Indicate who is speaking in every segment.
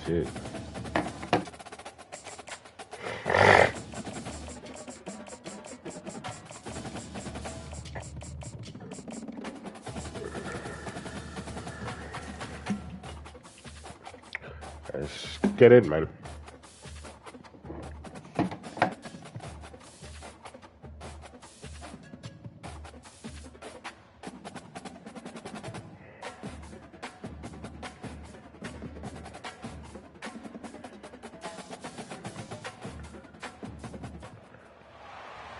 Speaker 1: shit. Let's get it, man.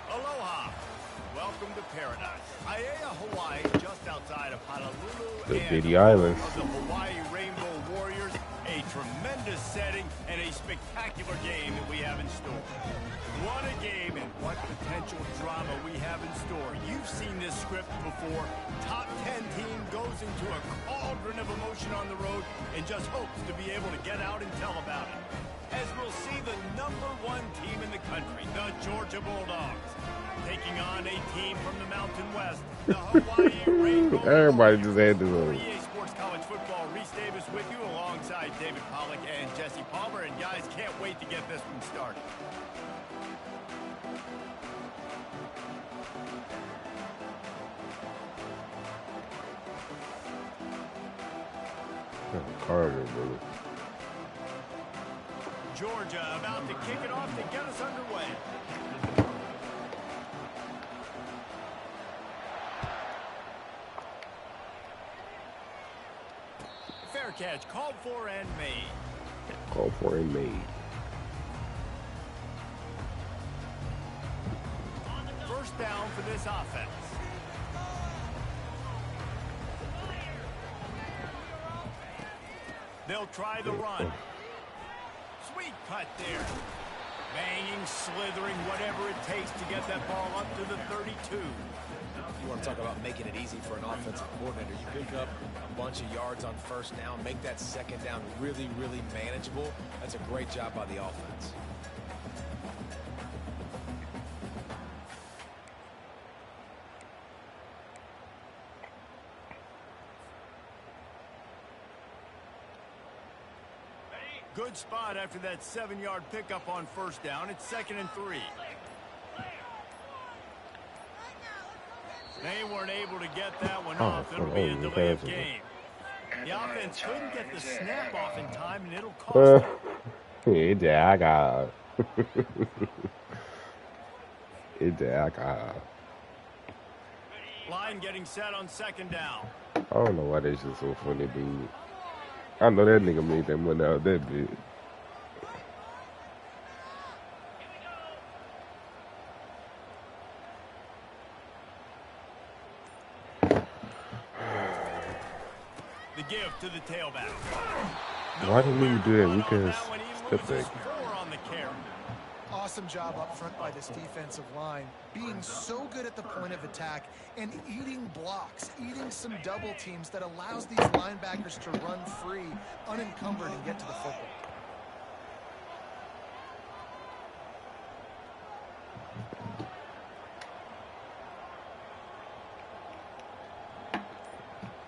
Speaker 2: Aloha. Welcome to paradise. Ncaa, Hawaii, just outside of Honolulu.
Speaker 1: The
Speaker 2: and
Speaker 1: Diddy Islands.
Speaker 2: Of the Hawaii Rainbow Warriors. A tremendous setting and a spectacular game that we have in store. What a game and what potential drama we have in store. You've seen this script before. Top 10 team goes into a cauldron of emotion on the road and just hopes to be able to get out and tell about it. As we'll see the #1 team in the country, the Georgia Bulldogs, taking on a team from the Mountain West, the Hawaii Rainbow.
Speaker 1: Everybody just had to
Speaker 2: For EA Sports College Football, Reese Davis with you alongside David Pollack and Jesse Palmer. And guys, can't wait to get this one started.
Speaker 1: Carter, brother.
Speaker 2: Georgia about to kick it off to get us underway. Fair catch, called for and made.
Speaker 1: Called for and made.
Speaker 2: First down for this offense. They'll try the run. Sweet cut there. Banging, slithering, whatever it takes to get that ball up to the 32.
Speaker 3: You want to talk about making it easy for an offensive coordinator. You pick up a bunch of yards on first down, make that second down really, really manageable. That's a great job by the offense.
Speaker 2: Good spot after that 7-yard pickup on first down. It's 2nd and 3. They weren't able to get that one off. It'll be a delay of game. The offense couldn't get the snap off in time, and it'll cost them. Line getting set on 2nd down.
Speaker 1: I don't know why that shit's so funny, dude. I know that nigga made that money out that bit.
Speaker 2: The give to the tailback.
Speaker 1: Why didn't you do that? We can step back.
Speaker 4: Awesome job up front by this defensive line, being so good at the point of attack and eating blocks, eating some double teams that allows these linebackers to run free, unencumbered, and get to the football.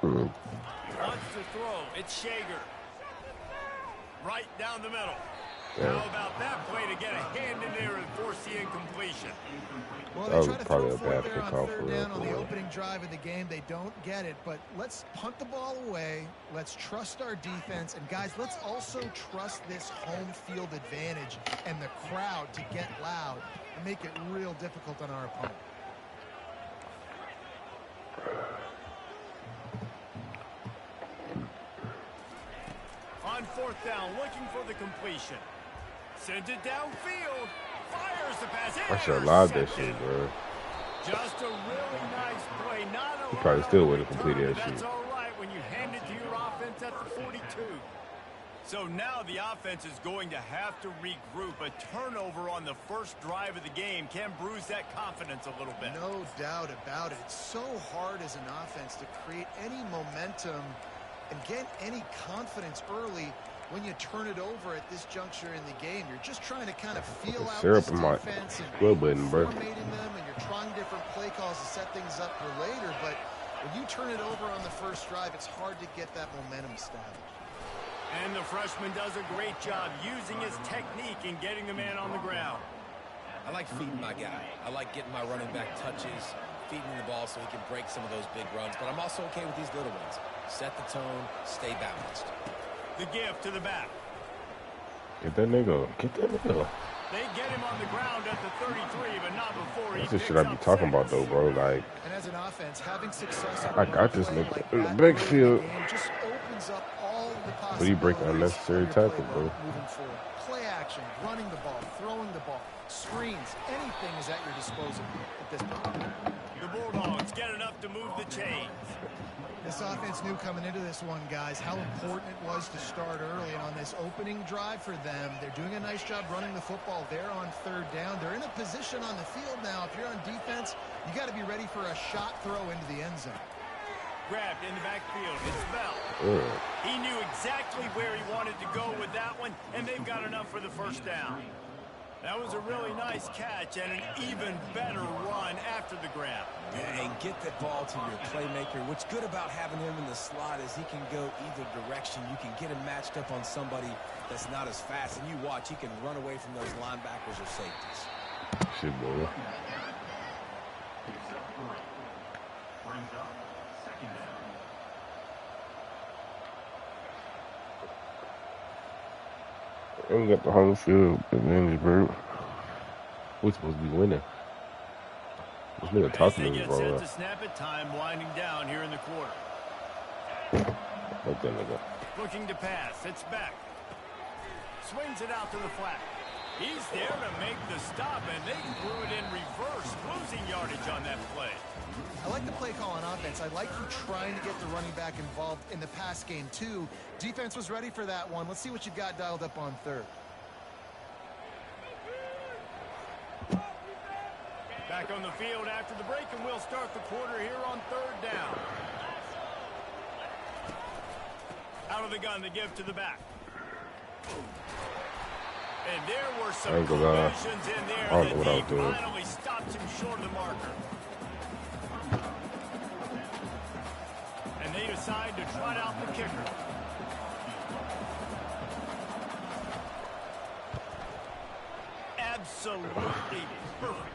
Speaker 2: Wants to throw. It's Shager. Right down the middle. How about that play to get a hand in there and force the incompletion?
Speaker 4: Well, they try to throw forward there on 3rd down on the opening drive of the game. They don't get it, but let's punt the ball away. Let's trust our defense. And, guys, let's also trust this home field advantage and the crowd to get loud and make it real difficult on our opponent.
Speaker 2: On 4th down, looking for the completion. Sends it downfield. Fires the pass.
Speaker 1: I should have allowed that shit, bro.
Speaker 2: Just a really nice play. Not a
Speaker 1: he probably still would have completed that shit.
Speaker 2: That's all right when you hand it to your offense at the 42. So now the offense is going to have to regroup. A turnover on the first drive of the game can bruise that confidence a little bit.
Speaker 4: No doubt about it. It's so hard as an offense to create any momentum and get any confidence early when you turn it over at this juncture in the game. You're just trying to kind of feel out this defense and formating them, and you're trying different play calls to set things up for later. But when you turn it over on the first drive, it's hard to get that momentum established.
Speaker 2: And the freshman does a great job using his technique and getting the man on the ground.
Speaker 3: I like feeding my guy. I like getting my running back touches, feeding the ball so he can break some of those big runs. But I'm also okay with these little ones. Set the tone, stay balanced.
Speaker 2: The gift to the back.
Speaker 1: Get that nigga. Get that nigga.
Speaker 2: They get him on the ground at the 33, but not before he
Speaker 1: That's the
Speaker 2: picks
Speaker 1: shit I be
Speaker 2: up
Speaker 1: talking
Speaker 2: 6.
Speaker 1: about, though, bro. Like,
Speaker 4: And as an offense, having success
Speaker 1: I got this nigga in the backfield.
Speaker 4: just opens up all the possibilities.
Speaker 1: But he break unnecessary
Speaker 4: for your
Speaker 1: tackle,
Speaker 4: playbook
Speaker 1: bro.
Speaker 4: Moving forward. Play action, running the ball, throwing the ball, screens, anything is at your disposal at this point.
Speaker 2: The Bulldogs get enough to move the chains.
Speaker 4: This offense knew coming into this one, guys, how important it was to start early. And on this opening drive for them, they're doing a nice job running the football there on 3rd down. They're in a position on the field now. If you're on defense, you got to be ready for a shot throw into the end zone.
Speaker 2: Grabbed in the backfield. It's Bell.
Speaker 1: yeah.
Speaker 2: He knew exactly where he wanted to go with that one, and they've got enough for the first down. That was a really nice catch and an even better run after the grab.
Speaker 3: And get that ball to your playmaker. What's good about having him in the slot is he can go either direction. You can get him matched up on somebody that's not as fast, and you watch, he can run away from those linebackers or safeties.
Speaker 1: Shit, boy. And we got the home field advantage, bro. We're supposed to be winning. This nigga
Speaker 2: As
Speaker 1: talking
Speaker 2: they
Speaker 1: to me,
Speaker 2: get
Speaker 1: bro.
Speaker 2: set to snap it, time winding down here in the quarter.
Speaker 1: Fuck that nigga.
Speaker 2: Looking to pass. It's back. Swings it out to the flat. He's there to make the stop, and they threw it in reverse, losing yardage on that play.
Speaker 4: I like the play call on offense. I like you trying to get the running back involved in the pass game, too. Defense was ready for that one. Let's see what you've got dialed up on 3rd.
Speaker 2: Back on the field after the break, and we'll start the quarter here on 3rd down. Out of the gun, the give to the back. And there were some collisions in there that he finally stopped him short of the marker. And they decide to trot out the kicker. Absolutely perfect.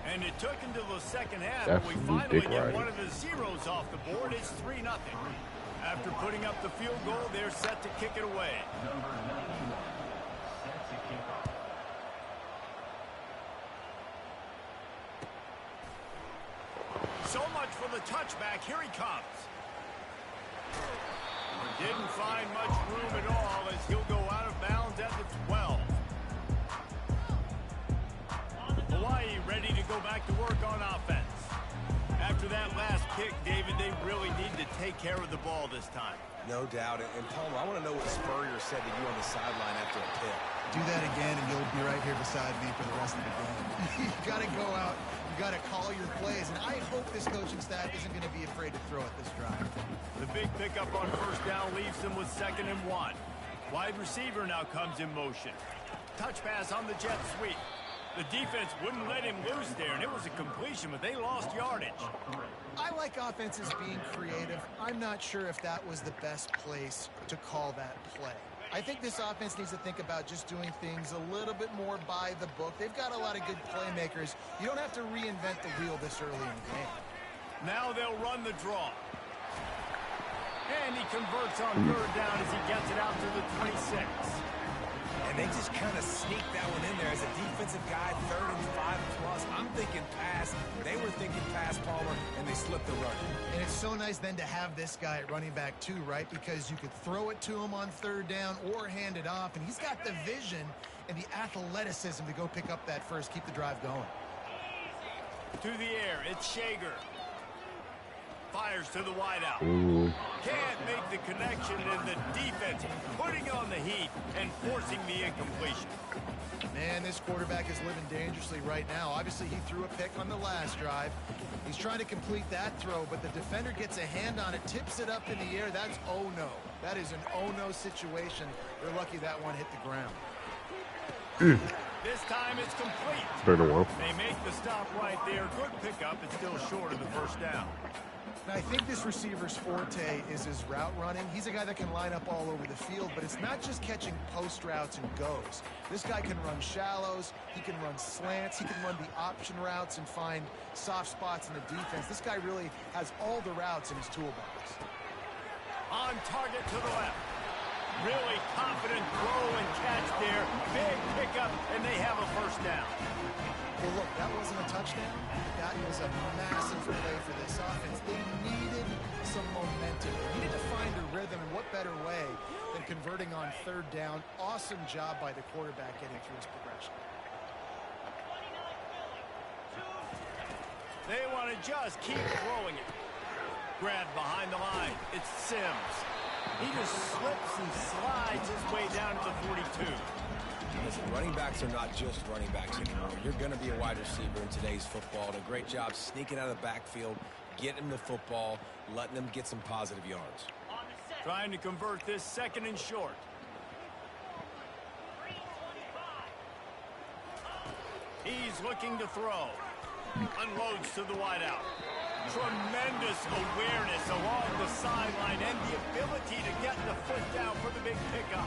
Speaker 2: And it took until the second half, but we finally get one of the zeros off the board. It's 3-0. After putting up the field goal, they're set to kick it away. So much for the touchback. Here he comes. Didn't find much room at all as he'll go out of bounds at the 12. Hawaii ready to go back to work on offense. After that last kick, David, they really need to take care of the ball this time.
Speaker 3: No doubt. And Palmer, I want to know what Spurrier said to you on the sideline after a pick.
Speaker 4: Do that again, and you'll be right here beside me for the rest of the game. You got to go out. You got to call your plays, and I hope this coaching staff isn't going to be afraid to throw at this drive.
Speaker 2: The big pickup on 1st down leaves them with 2nd and 1. Wide receiver now comes in motion. Touch pass on the jet sweep. The defense wouldn't let him loose there, and it was a completion, but they lost yardage.
Speaker 4: I like offenses being creative. I'm not sure if that was the best place to call that play. I think this offense needs to think about just doing things a little bit more by the book. They've got a lot of good playmakers. You don't have to reinvent the wheel this early in the game.
Speaker 2: Now they'll run the draw. And he converts on 3rd down as he gets it out to the 26.
Speaker 3: And they just kind of sneaked that one in there as a defensive guy, 3rd and 5 plus. I'm thinking pass. They were thinking pass, Palmer, and they slipped the run.
Speaker 4: And it's so nice then to have this guy at running back too, right? Because you could throw it to him on 3rd down or hand it off. And he's got the vision and the athleticism to go pick up that first, keep the drive going.
Speaker 2: To the air, it's Shager. Fires to the wideout. Can't make the connection, and the defense putting on the heat and forcing the incompletion.
Speaker 4: Man, this quarterback is living dangerously right now. Obviously, he threw a pick on the last drive. He's trying to complete that throw, but the defender gets a hand on it, tips it up in the air. That's oh-no. That is an oh-no situation. They're lucky that one hit the ground.
Speaker 2: This time it's complete.
Speaker 1: Better one.
Speaker 2: They make the stop right there. Good pickup. It's still short of the 1st down.
Speaker 4: And I think this receiver's forte is his route running. He's a guy that can line up all over the field, but it's not just catching post routes and goes. This guy can run shallows, he can run slants, he can run the option routes and find soft spots in the defense. This guy really has all the routes in his toolbox.
Speaker 2: On target to the left. Really confident throw and catch there. Big pickup, and they have a first down.
Speaker 4: Well, look, that wasn't a touchdown. That was a massive play for this offense. They needed some momentum. They needed to find a rhythm, and what better way than converting on third down. Awesome job by the quarterback getting through his progression.
Speaker 2: They want to just keep throwing it. Grabbed behind the line. It's Sims. He just slips and slides his way down to the 42.
Speaker 3: Listen, running backs are not just running backs anymore. You're going to be a wide receiver in today's football. And a great job sneaking out of the backfield, getting the football, letting them get some positive yards.
Speaker 2: Trying to convert this second and short. He's looking to throw. Unloads to the wideout. Tremendous awareness along the sideline and the ability to get the foot down for the big pickup.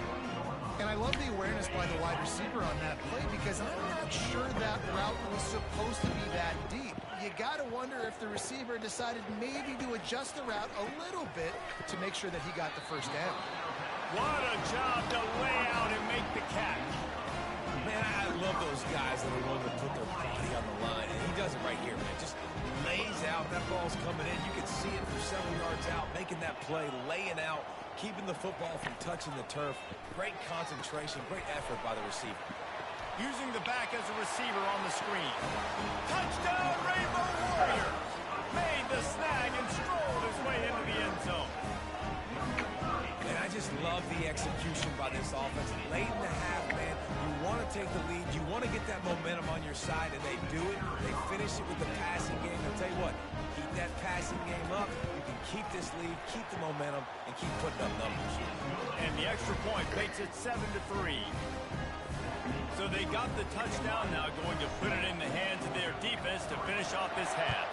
Speaker 4: And I love the awareness by the wide receiver on that play because I'm not sure that route was supposed to be that deep. You got to wonder if the receiver decided maybe to adjust the route a little bit to make sure that he got the first down.
Speaker 2: What a job to lay out and make the catch.
Speaker 3: Man, I love those guys that are willing to put their body on the line. And he does it right here, man. Just lays out. That ball's coming in. You can see it from several yards out, making that play, laying out, keeping the football from touching the turf. Great concentration, great effort by the receiver.
Speaker 2: Using the back as a receiver on the screen. Touchdown, Rainbow Warriors! Made the snag and strolled his way into the end zone.
Speaker 3: And I just love the execution by this offense. Late in the half, man, you want to take the lead. You want to get that momentum on your side, and they do it. They finish it with the passing game. I'll tell you what, keep that passing game up. You can keep this lead, keep the momentum, and keep putting up numbers.
Speaker 2: And the extra point makes it 7-3. So they got the touchdown, now going to put it in the hands of their defense to finish off this half.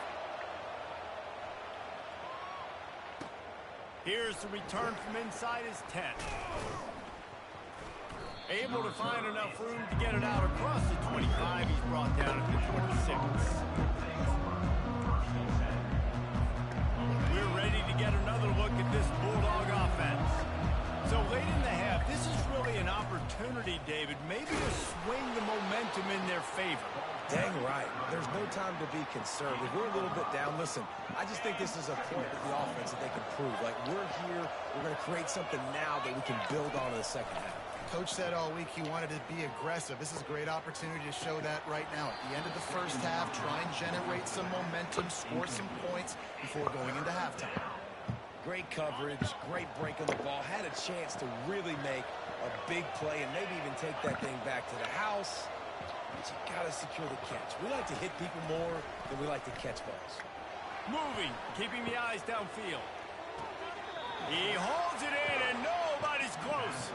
Speaker 2: Here's the return from inside his 10. Able to find enough room to get it out across the 25. He's brought down at the 26. We're ready to get another look at this Bulldog offense. So late in the half, this is really an opportunity, David, maybe to swing the momentum in their favor.
Speaker 3: Dang right. There's no time to be conservative. We're a little bit down. Listen, I just think this is a point with the offense that they can prove. Like, we're here. We're going to create something now that we can build on in the second half.
Speaker 4: Coach said all week he wanted to be aggressive. This is a great opportunity to show that right now. At the end of the first half, try and generate some momentum, score some points before going into halftime.
Speaker 3: Great coverage, great break on the ball. Had a chance to really make a big play and maybe even take that thing back to the house. But you got to secure the catch. We like to hit people more than we like to catch balls.
Speaker 2: Moving, keeping the eyes downfield. He holds it in, and nobody's close.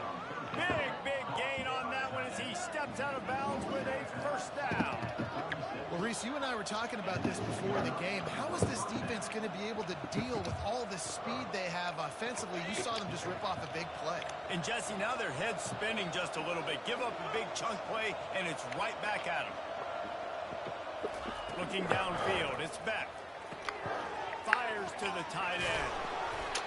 Speaker 2: Big gain on that one as he steps out of bounds with a first down.
Speaker 4: Well, Reese, you and I were talking about this before the game. How is this defense going to be able to deal with all the speed they have offensively? You saw them just rip off a big play.
Speaker 2: And, Jesse, now their head's spinning just a little bit. Give up a big chunk play, and it's right back at them. Looking downfield, it's Beck. Fires to the tight end.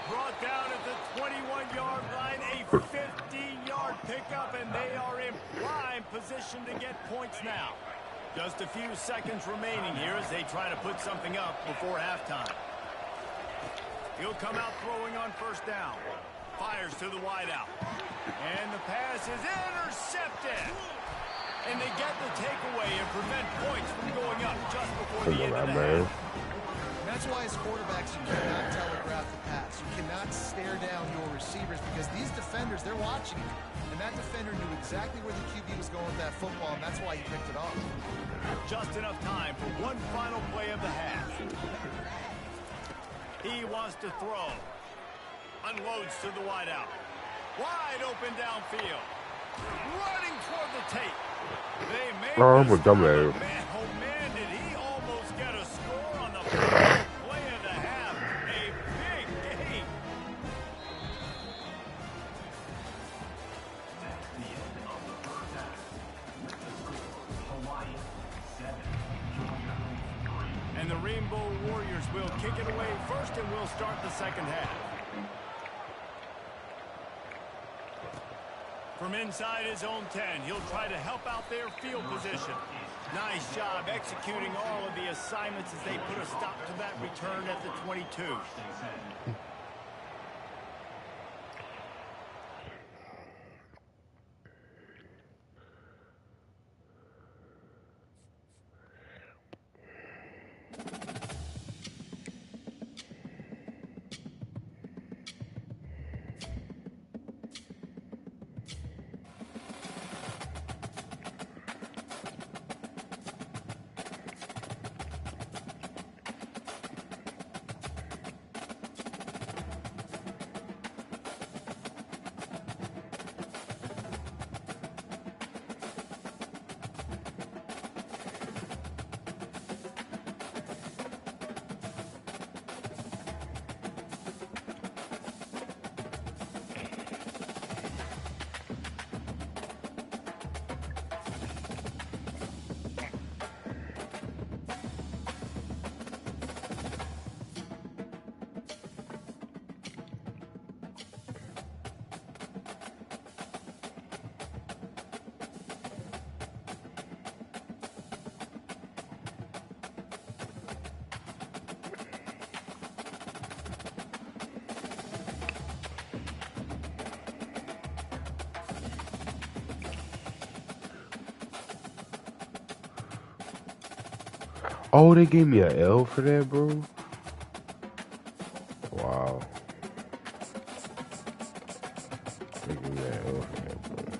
Speaker 2: Brought down at the 21-yard line, a 15-yard pickup, and they are in prime position to get points now. Just a few seconds remaining here as they try to put something up before halftime. He'll come out throwing on first down. Fires to the wideout. And the pass is intercepted. And they get the takeaway and prevent points from going up just before the end of the half.
Speaker 4: That's why as quarterbacks you cannot telegraph the pass. You cannot stare down your receivers because these defenders, they're watching you. And that defender knew exactly where the QB was going with that football, and that's why he picked it off.
Speaker 2: Just enough time for one final play of the half. He wants to throw. Unloads to the wideout. Wide open downfield. Running toward the tape. They made this man, oh man, did he almost get a score on the final play of the half. A will kick it away first, and we'll start the second half. From inside his own 10, he'll try to help out their field position. Nice job executing all of the assignments as they put a stop to that return at the 22.
Speaker 1: Oh, they gave me an L for that, bro. Wow. They gave me an L for that, bro.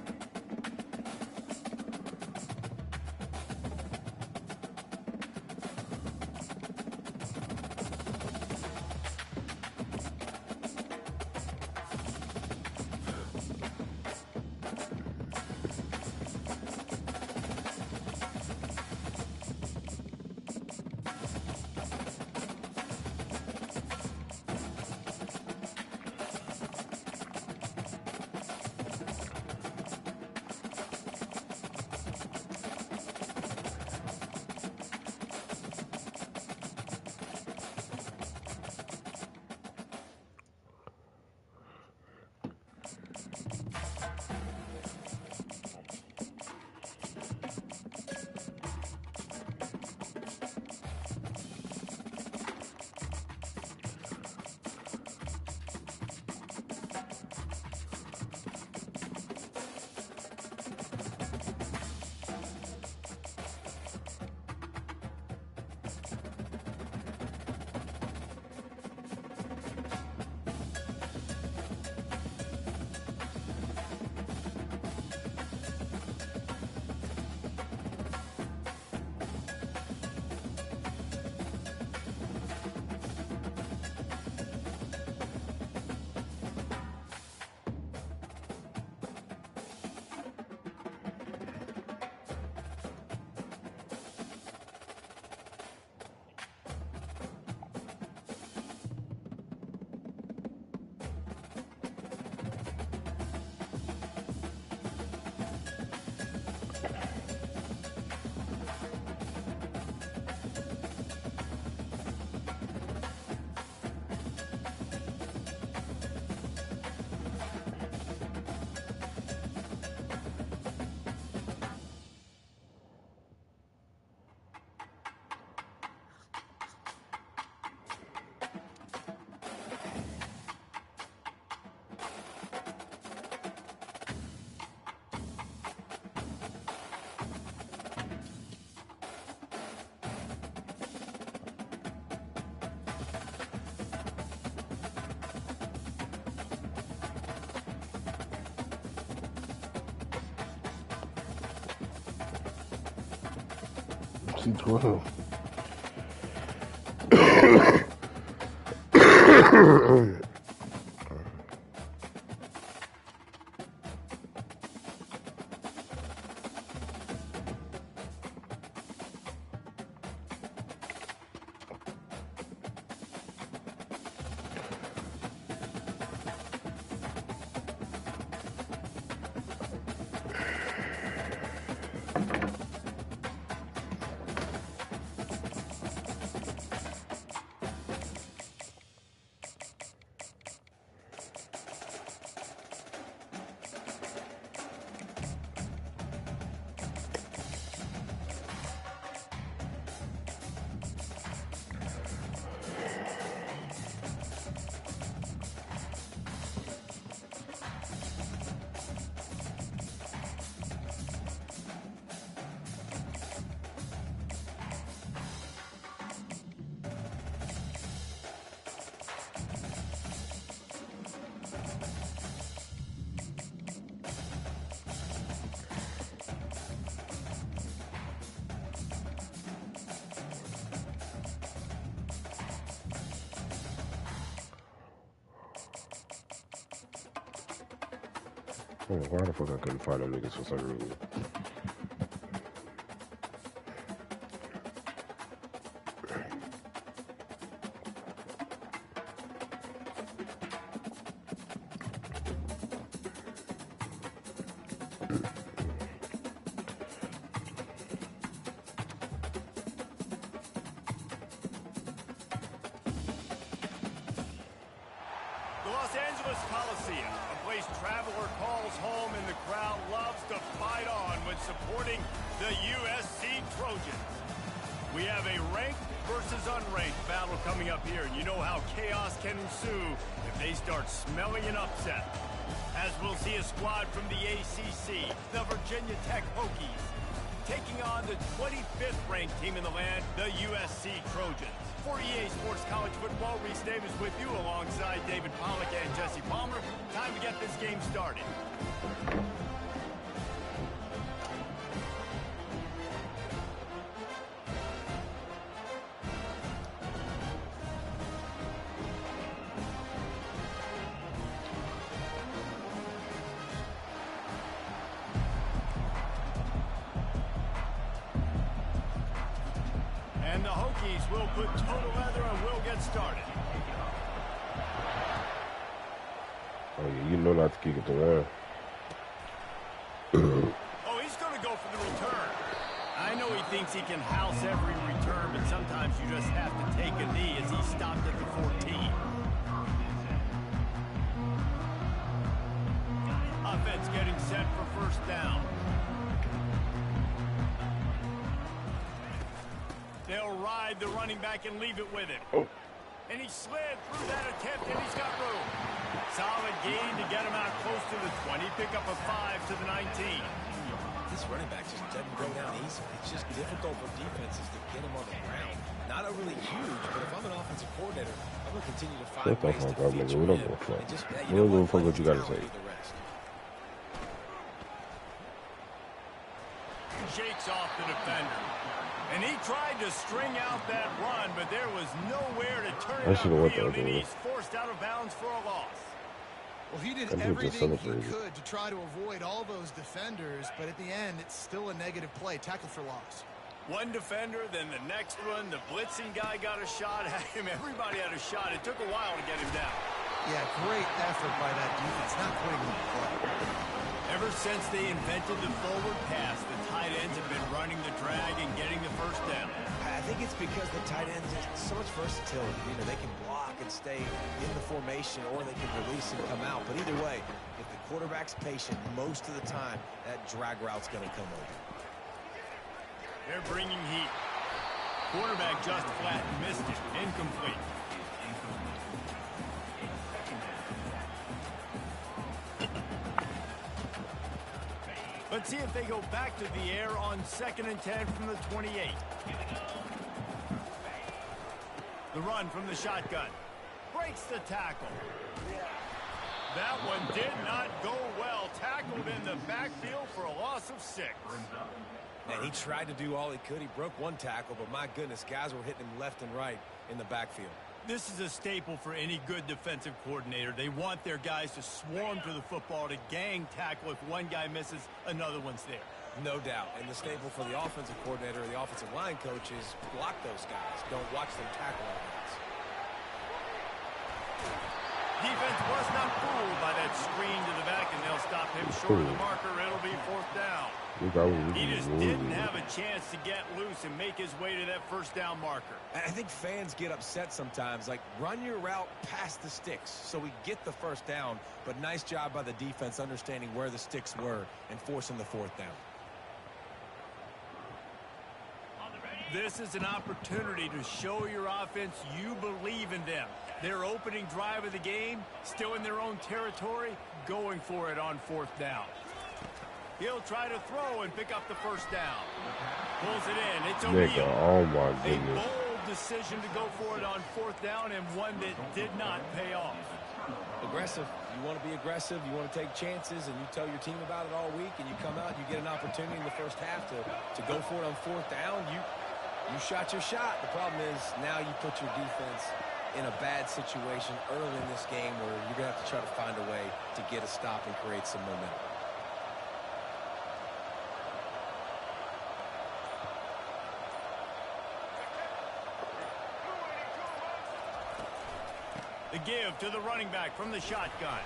Speaker 1: C12. Oh, why the fuck I couldn't find them niggas for some reason?
Speaker 2: The Los Angeles Coliseum, a place traveler calls home and the crowd loves to fight on when supporting the USC Trojans. We have a ranked versus unranked battle coming up here, and you know how chaos can ensue if they start smelling an upset. As we'll see a squad from the ACC, the Virginia Tech Hokies, taking on the 25th ranked team in the land, the USC Trojans. For EA Sports College Football, Reese Davis with you alongside David Pollack and Jesse Palmer. Time to get this game started. And the Hokies will put total leather and will get started.
Speaker 1: Oh yeah, you know not to kick it to one.
Speaker 2: Oh, he's going to go for the return. I know he thinks he can house every return, but sometimes you just have to take a knee as he stopped at the 14. Offense getting set for first down. They'll ride the running back and leave it with him.
Speaker 1: Oh.
Speaker 2: And he slid through that attempt, and he's got room. Solid gain to get him out close to the 20. Pick up a 5 to the 19.
Speaker 3: This running back just doesn't go down easy. It's just difficult for defenses to get him on the ground. Not overly huge, but if I'm an offensive coordinator, I'm going to continue to find ways to feature him. And just,
Speaker 1: We don't give a fuck what you got to say.
Speaker 2: Shakes off the defender. And he tried to string out that run, but there was nowhere to turn it upfield, and he's forced out of bounds for a loss.
Speaker 4: Well, he did everything he could to try to avoid all those defenders, but at the end, it's still a negative play. Tackle for loss.
Speaker 2: One defender, then the next one. The blitzing guy got a shot at him. Everybody had a shot. It took a while to get him down.
Speaker 4: Yeah, great effort by that defense, not putting him in play.
Speaker 2: Ever since they invented the forward pass, the tight ends have been running the drag and getting the first down.
Speaker 3: I think it's because the tight ends have so much versatility. You know, they can block and stay in the formation, or they can release and come out. But either way, if the quarterback's patient, most of the time, that drag route's going to come over.
Speaker 2: They're bringing heat. Quarterback just flat missed it. Incomplete. Let's see if they go back to the air on 2nd and 10 from the 28. The run from the shotgun. Breaks the tackle. That one did not go well. Tackled in the backfield for a loss of 6.
Speaker 3: And he tried to do all he could. He broke one tackle, but my goodness, guys were hitting him left and right in the backfield.
Speaker 2: This is a staple for any good defensive coordinator. They want their guys to swarm to the football, to gang tackle. If one guy misses, another one's there.
Speaker 3: No doubt. And the staple for the offensive coordinator or the offensive line coach is block those guys. Don't watch them tackle our guys.
Speaker 2: Defense was not fooled by that screen to the back, and they'll stop him short of the marker. It'll be 4th down. He just didn't have a chance to get loose and make his way to that first down marker.
Speaker 3: And I think fans get upset sometimes, like, run your route past the sticks so we get the first down, but nice job by the defense understanding where the sticks were and forcing the 4th down.
Speaker 2: This is an opportunity to show your offense you believe in them. Their opening drive of the game, still in their own territory, going for it on 4th down. He'll try to throw and pick up the first down. Pulls it in. It's O'Neal.
Speaker 1: Oh my goodness.
Speaker 2: A bold decision to go for it on 4th down, and one that did not pay off.
Speaker 3: Aggressive. You want to be aggressive. You want to take chances, and you tell your team about it all week, and you come out and you get an opportunity in the first half to go for it on 4th down. You shot your shot. The problem is now you put your defense in a bad situation early in this game where you're going to have to try to find a way to get a stop and create some momentum.
Speaker 2: The give to the running back from the shotgun.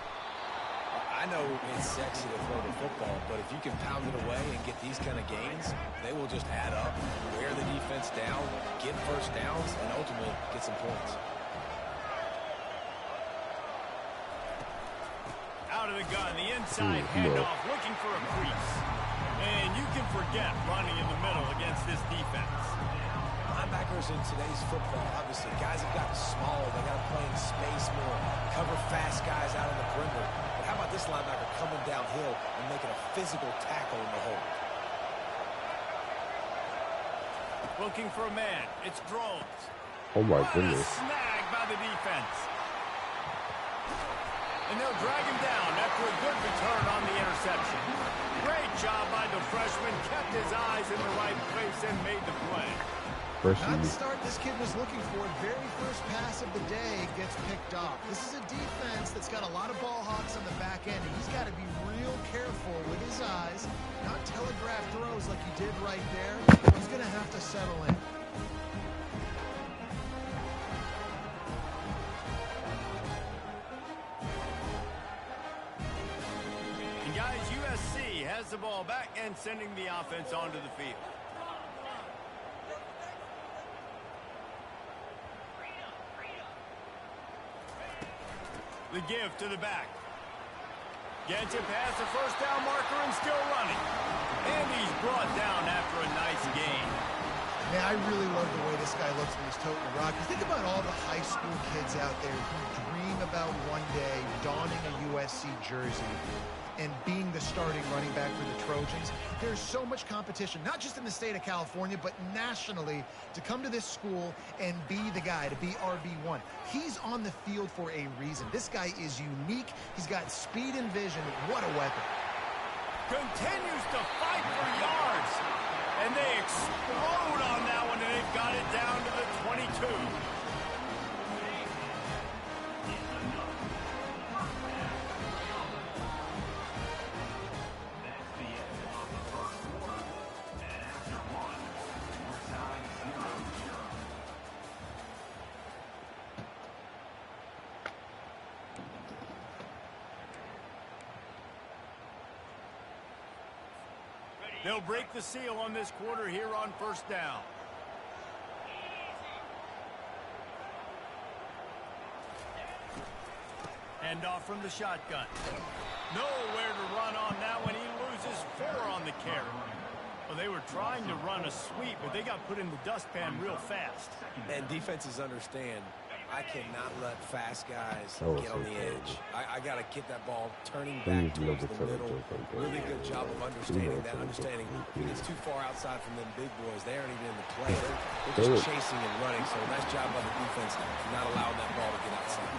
Speaker 3: I know it's sexy to throw the football, but if you can pound it away and get these kind of gains, they will just add up, wear the defense down, get first downs, and ultimately get some points.
Speaker 2: Out of the gun, the inside handoff, looking for a crease. And you can forget running in the middle against this defense.
Speaker 3: Linebackers in today's football, obviously, guys have gotten smaller. They got to play in space more, cover fast guys out on the perimeter. But how about this linebacker coming downhill and making a physical tackle in the hole?
Speaker 2: Looking for a man. It's Drones.
Speaker 1: Oh my
Speaker 2: What
Speaker 1: goodness.
Speaker 2: a snag by the defense. And they'll drag him down after a good return on the interception. Great job by the freshman. Kept his eyes in the right place and made the play.
Speaker 4: Not the start this kid was looking for. Very first pass of the day gets picked off. This is a defense that's got a lot of ball hawks on the back end, and he's got to be real careful with his eyes, not telegraph throws like he did right there. He's going to have to settle in.
Speaker 2: And guys, USC has the ball back and sending the offense onto the field. The give to the back. Gets it past the first down marker and still running. And he's brought down after a nice gain.
Speaker 4: Man, I really love the way this guy looks when he's toting the rock. You think about all the high school kids out there who dream about one day donning a USC jersey and being the starting running back for the Trojans. There's so much competition, not just in the state of California, but nationally, to come to this school and be the guy, to be RB1. He's on the field for a reason. This guy is unique. He's got speed and vision. What a weapon.
Speaker 2: Continues to fight for yards. And they explode on that one, and they've got it down to the 22. They'll break the seal on this quarter here on first down. Hand off from the shotgun. Nowhere to run on that one. He loses 4 on the carry. Well, they were trying to run a sweep, but they got put in the dustpan real fast.
Speaker 3: And defenses understand, I cannot let fast guys get on the edge. I got to get that ball turning back towards the middle. Really good job of understanding that. Understanding if it's too far outside from them big boys, they aren't even in the play. They're just chasing and running. So nice job by the defense not allowing that ball to get outside.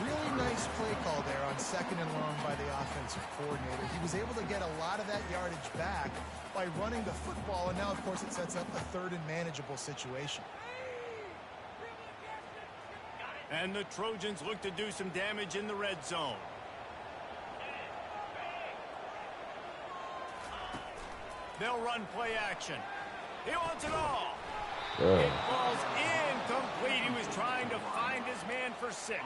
Speaker 4: Really nice play call there on 2nd and long by the offensive coordinator. He was able to get a lot of that yardage back by running the football, and now, of course, it sets up a 3rd and manageable situation.
Speaker 2: And the Trojans look to do some damage in the red zone. They'll run play action. He wants it all. It falls incomplete. He was trying to find his man for 6.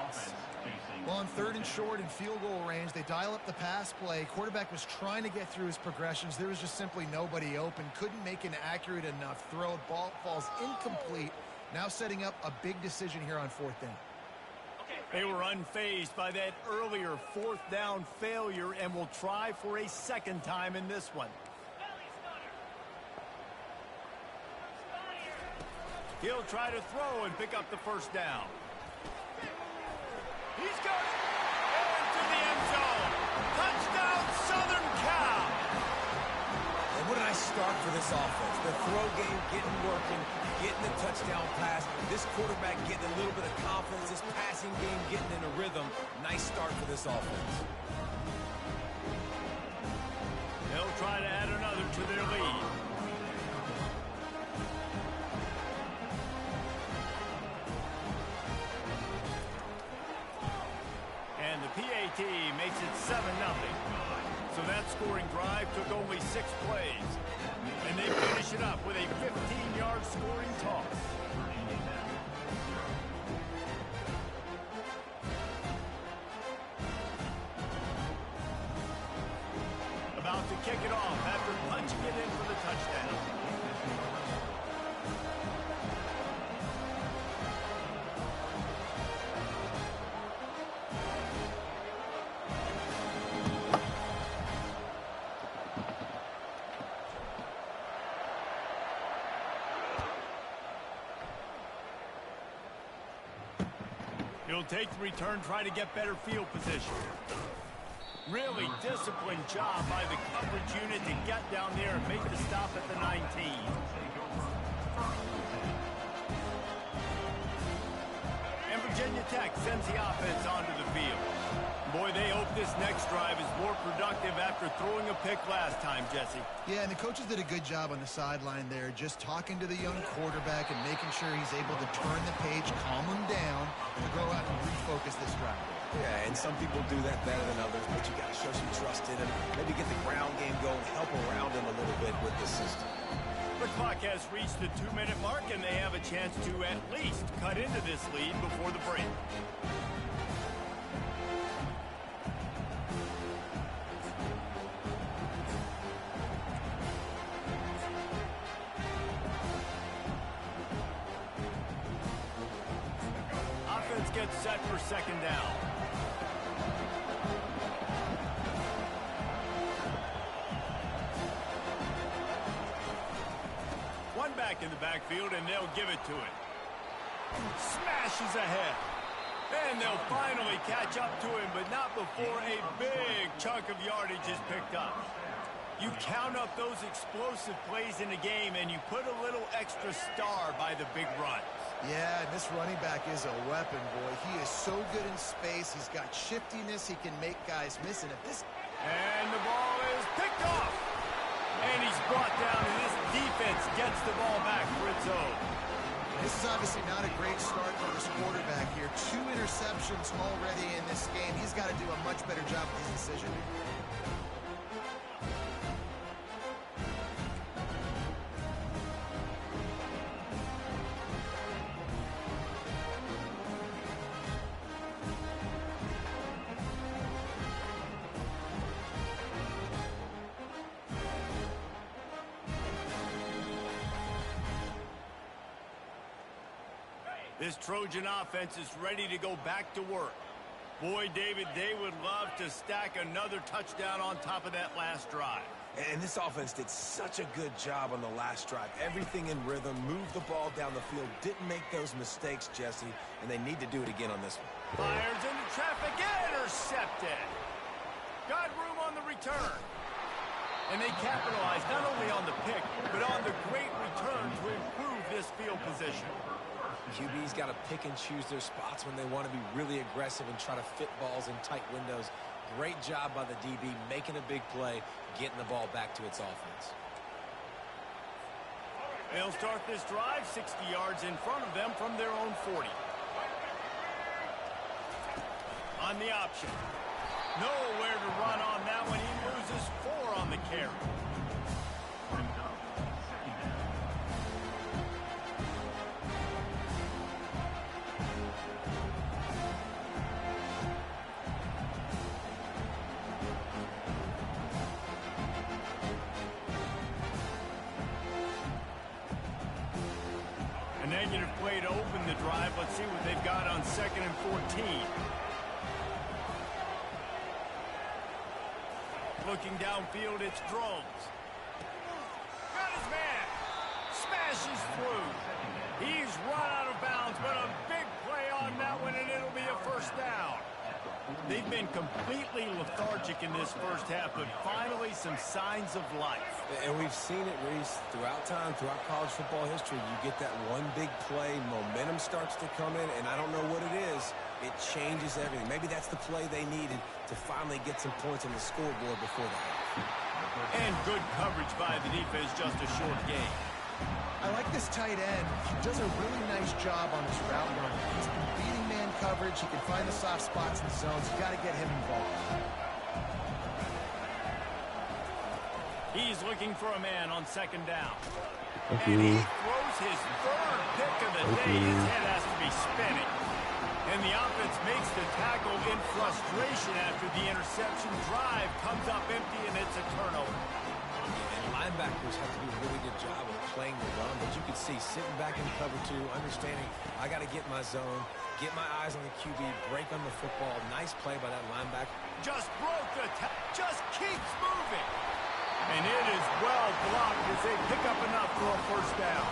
Speaker 4: Well, on 3rd and short and field goal range, they dial up the pass play. Quarterback was trying to get through his progressions. There was just simply nobody open. Couldn't make an accurate enough throw. Ball falls incomplete. Now setting up a big decision here on 4th down.
Speaker 2: They were unfazed by that earlier 4th down failure and will try for a 2nd time in this one. He'll try to throw and pick up the first down. He's got it into the end zone. Touchdown, Southern Cal.
Speaker 3: And what a nice start for this offense. The throw game getting working, getting the touchdown pass. This quarterback getting a little bit of confidence. This passing game getting in a rhythm. Nice start for this offense.
Speaker 2: They'll try to add another to their lead. And the PAT makes it 7-0. So that scoring drive took only 6 plays. And they finish it up with a 15-yard scoring toss. kick it off after punching it in for the touchdown. He'll take the return, try to get better field position. Really disciplined job by the coverage unit to get down there and make the stop at the 19. And Virginia Tech sends the offense onto the field. Boy, they hope this next drive is more productive after throwing a pick last time, Jesse.
Speaker 4: Yeah, and the coaches did a good job on the sideline there, just talking to the young quarterback and making sure he's able to turn the page, calm him down, to go out and refocus this drive.
Speaker 3: Yeah, and some people do that better than others, but you got to show some trust in him. Maybe get the ground game going, help around him a little bit with the system.
Speaker 2: The clock has reached the 2-minute mark, and they have a chance to at least cut into this lead before the break. Offense gets set for second down. One back in the backfield, and they'll give it to it. Smashes ahead. And they'll finally catch up to him, but not before a big chunk of yardage is picked up. You count up those explosive plays in the game, and you put a little extra star by the big runs.
Speaker 4: Yeah, and this running back is a weapon, boy. He is so good in space. He's got shiftiness. He can make guys miss. And if this...
Speaker 2: And the ball is picked off. And he's brought down, and this defense gets the ball back for its own.
Speaker 4: This is obviously not a great start for this quarterback here. 2 interceptions already in this game. He's got to do a much better job with his decision.
Speaker 2: This Trojan offense is ready to go back to work. Boy, David, they would love to stack another touchdown on top of that last drive.
Speaker 3: And this offense did such a good job on the last drive. Everything in rhythm, moved the ball down the field, didn't make those mistakes, Jesse, and they need to do it again on this one.
Speaker 2: Fires into traffic, intercepted. Got room on the return. And they capitalized not only on the pick, but on the great return to improve this field position.
Speaker 3: QB's got to pick and choose their spots when they want to be really aggressive and try to fit balls in tight windows. Great job by the DB, making a big play, getting the ball back to its offense.
Speaker 2: They'll start this drive 60 yards in front of them from their own 40. On the option. Nowhere to run on that one. He loses 4 on the carry. A negative play to open the drive. Let's see what they've got on 2nd and 14. Looking downfield, it's Drones. Got his man. Smashes through. He's run out of bounds, but a big play on that one, and it'll be a first down. They've been completely lethargic in this first half, but finally some signs of life.
Speaker 3: And we've seen it, Reese, throughout time, throughout college football history. You get that one big play, momentum starts to come in, and I don't know what it is. It changes everything. Maybe that's the play they needed to finally get some points on the scoreboard before the half.
Speaker 2: And good coverage by the defense, just a short game.
Speaker 4: I like this tight end. He does a really nice job on his route running. He's been beating man coverage. He can find the soft spots in the zones. You got to get him involved.
Speaker 2: He's looking for a man on 2nd down.
Speaker 1: Thank
Speaker 2: And he
Speaker 1: you.
Speaker 2: throws his 3rd pick of the day. His head has to be spinning. And the offense makes the tackle in frustration after the interception. Drive comes up empty, and it's a turnover.
Speaker 3: linebackers have to do a really good job of playing the run, but you can see sitting back in cover 2, understanding I got to get my zone, get my eyes on the QB, break on the football. Nice play by that linebacker.
Speaker 2: Just broke the just keeps moving. And it is well blocked as they pick up enough for a first down.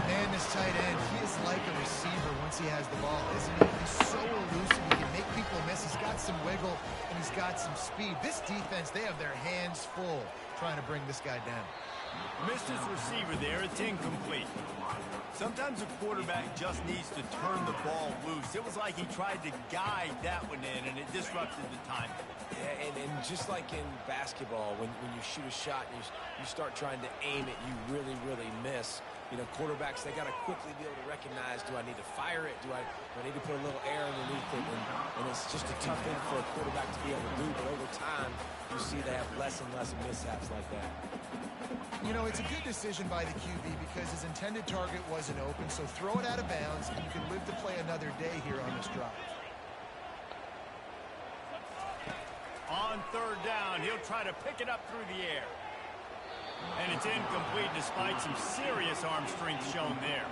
Speaker 4: Man, this tight end, he is like a receiver once he has the ball, isn't he? He's so elusive. He can make people miss. He's got some wiggle, and he's got some speed. This defense, they have their hands full trying to bring this guy down.
Speaker 2: Missed his receiver there. It's incomplete. Sometimes a quarterback just needs to turn the ball loose. It was like he tried to guide that one in, and it disrupted the time.
Speaker 3: Yeah, and just like in basketball, when you shoot a shot and you start trying to aim it, you really, really miss. You know, quarterbacks, they got to quickly be able to recognize, do I need to fire it? Do I need to put a little air underneath it? And it's just a tough thing for a quarterback to be able to do. But over time, you see they have less and less mishaps like that.
Speaker 4: You know, it's a good decision by the QB because his intended target wasn't open, so throw it out of bounds, and you can live to play another day here on this drive.
Speaker 2: On third down, he'll try to pick it up through the air. And it's incomplete despite some serious arm strength shown there.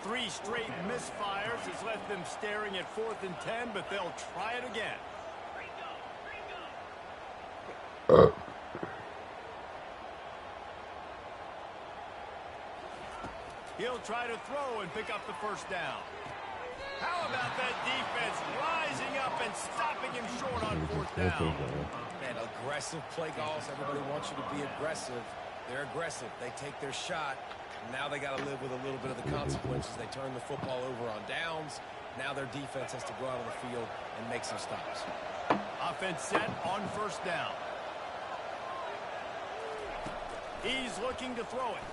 Speaker 2: 3 straight misfires has left them staring at 4th and 10, but they'll try it again. He'll try to throw and pick up the first down. How about that defense rising up and stopping him short on 4th down?
Speaker 3: Man, aggressive play calls. Everybody wants you to be aggressive. They're aggressive. They take their shot. Now they got to live with a little bit of the consequences. They turn the football over on downs. Now their defense has to go out on the field and make some stops.
Speaker 2: Offense set on 1st down. He's looking to throw it.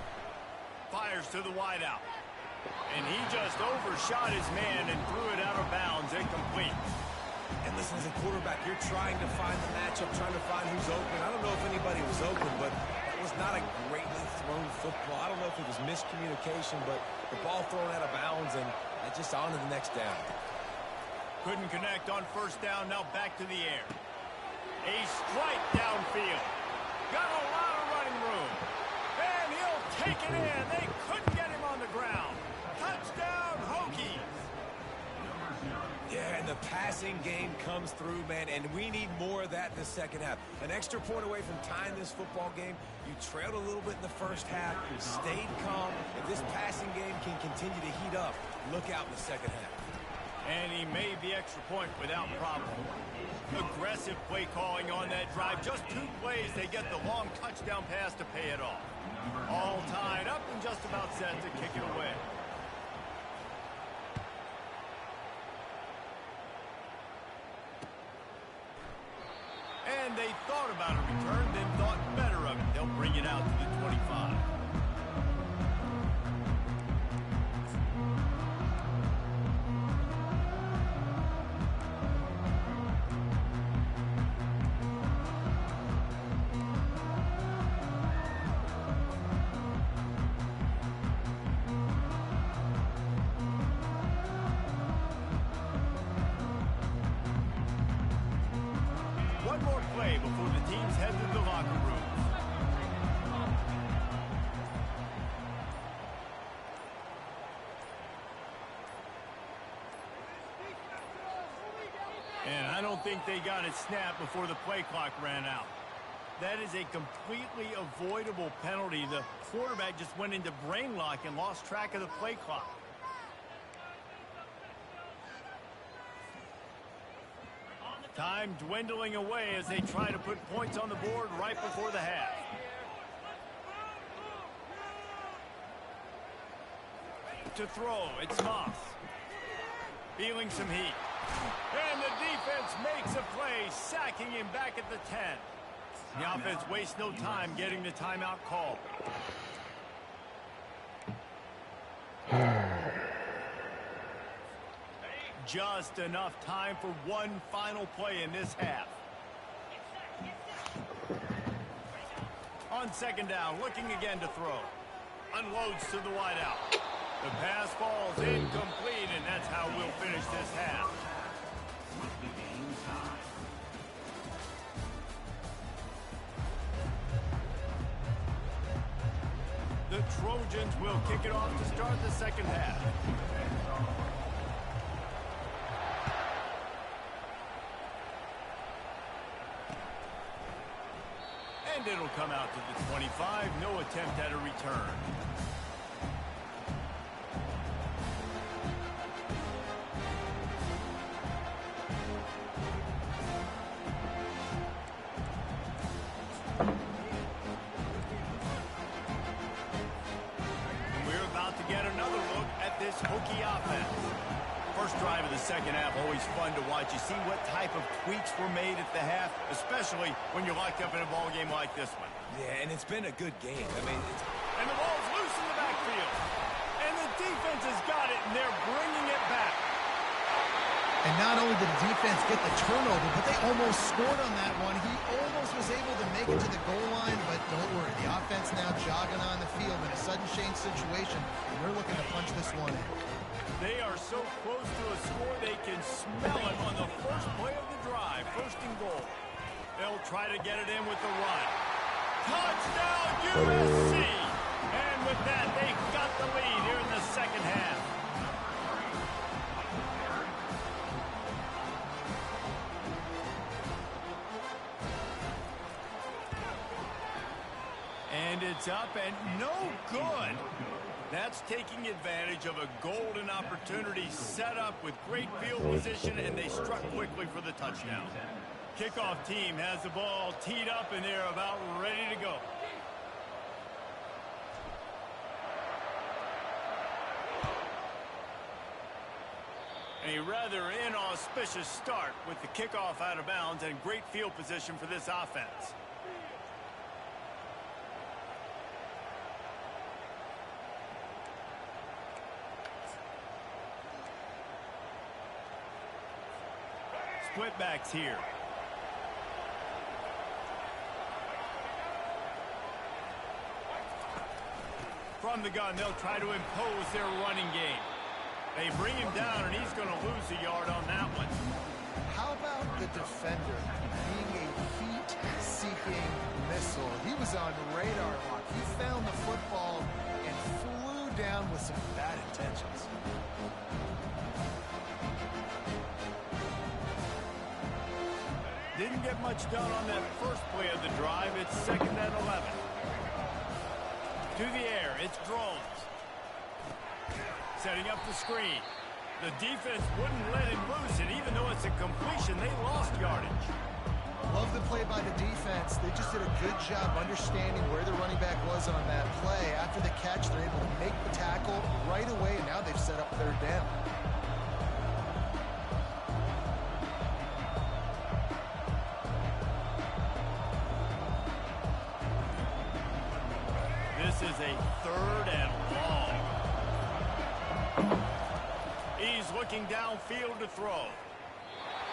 Speaker 2: Fires to the wideout. And he just overshot his man and threw it out of bounds, incomplete.
Speaker 3: And listen, as a quarterback, you're trying to find the matchup, trying to find who's open. I don't know if anybody was open, but that was not a greatly thrown football. I don't know if it was miscommunication, but the ball thrown out of bounds and just on to the next down.
Speaker 2: Couldn't connect on 1st down, now back to the air. A strike downfield. Got a lot of running room. And he'll take it in. They couldn't get him on the ground. Touchdown, Hokies.
Speaker 3: Yeah, and the passing game comes through, man, and we need more of that in the second half. An extra point away from tying this football game. You trailed a little bit in the first half. You stayed calm. If this passing game can continue to heat up, look out in the second half.
Speaker 2: And he made the extra point without problem. Aggressive play calling on that drive. Just 2 plays, they get the long touchdown pass to pay it off. All tied up and just about set to kick it away. And they thought about a return, then thought better of it. They'll bring it out to the 25. One more play before the teams head to the locker rooms. And I don't think they got it snapped before the play clock ran out. That is a completely avoidable penalty. The quarterback just went into brain lock and lost track of the play clock. Time dwindling away as they try to put points on the board right before the half. To throw, it's Moss. Feeling some heat. And the defense makes a play, sacking him back at the 10. The offense wastes no time getting the timeout call. Just enough time for one final play in this half. On 2nd down, looking again to throw. Unloads to the wideout. The pass falls incomplete, and that's how we'll finish this half. The Trojans will kick it off to start the second half. And it'll come out to the 25. No attempt at a return. Hokie offense. First drive of the second half, always fun to watch. You see what type of tweaks were made at the half, especially when you're locked up in a ball game like this one.
Speaker 3: Yeah, and it's been a good game. I mean,
Speaker 2: and the ball's loose in the backfield. And the defense has got it, and they're bringing it back.
Speaker 4: And not only did the defense get the turnover, but they almost scored on that one. He almost was able to make it to the goal line, but don't worry. The offense now jogging on the field in a sudden change situation, and they're looking to punch this one in.
Speaker 2: They are so close to a score, they can smell it on the first play of the drive. First and goal. They'll try to get it in with the run. Touchdown, USC! And with that, they've got the lead here in the second half. And it's up and no good. That's taking advantage of a golden opportunity set up with great field position, and they struck quickly for the touchdown. Kickoff team has the ball teed up, and they're about ready to go. A rather inauspicious start with the kickoff out of bounds and great field position for this offense. Split backs here. From the gun, they'll try to impose their running game. They bring him down, and he's going to lose a yard on that one.
Speaker 4: How about the defender being a heat-seeking missile? He was on radar lock. He found the football and flew down with some bad intentions.
Speaker 2: Didn't get much done on that first play of the drive. It's second and 11. To the air, it's drones. Setting up the screen. The defense wouldn't let him loose, and even though it's a completion, they lost yardage.
Speaker 4: Love the play by the defense. They just did a good job understanding where the running back was on that play. After the catch, they're able to make the tackle right away, and now they've set up third down.
Speaker 2: This is a third and long. He's looking downfield to throw.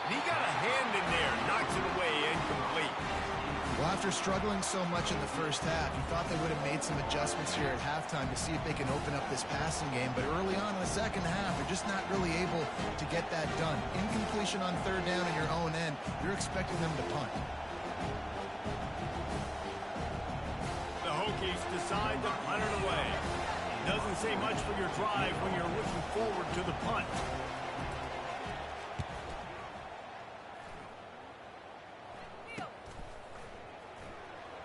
Speaker 2: He got a hand in there, knocks it away, incomplete.
Speaker 4: Well, after struggling so much in the first half, you thought they would have made some adjustments here at halftime to see if they can open up this passing game. But early on in the second half, they're just not really able to get that done. Incompletion on third down in your own end, you're expecting them to punt.
Speaker 2: The Hokies decide to punt it away. Doesn't say much for your drive when you're looking forward to the punt.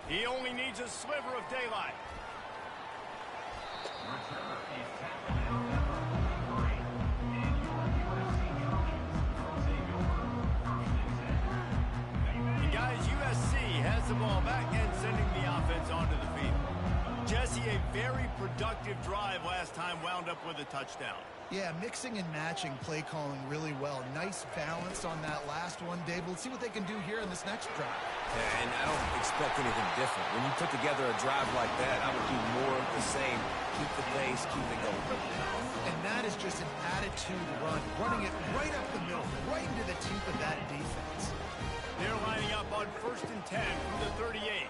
Speaker 2: He only needs a sliver of daylight. And guys, USC has the ball back and sending the offense onto the field. Jesse, a very productive drive last time, wound up with a touchdown.
Speaker 4: Yeah, mixing and matching play calling really well. Nice balance on that last one, Dave. Let's see what they can do here in this next drive.
Speaker 3: Yeah, and I don't expect anything different. When you put together a drive like that, I would do more of the same. Keep the pace, keep it going.
Speaker 4: And that is just an attitude run. Running it right up the middle, right into the teeth of that defense.
Speaker 2: They're lining up on 1st and 10 from the 38.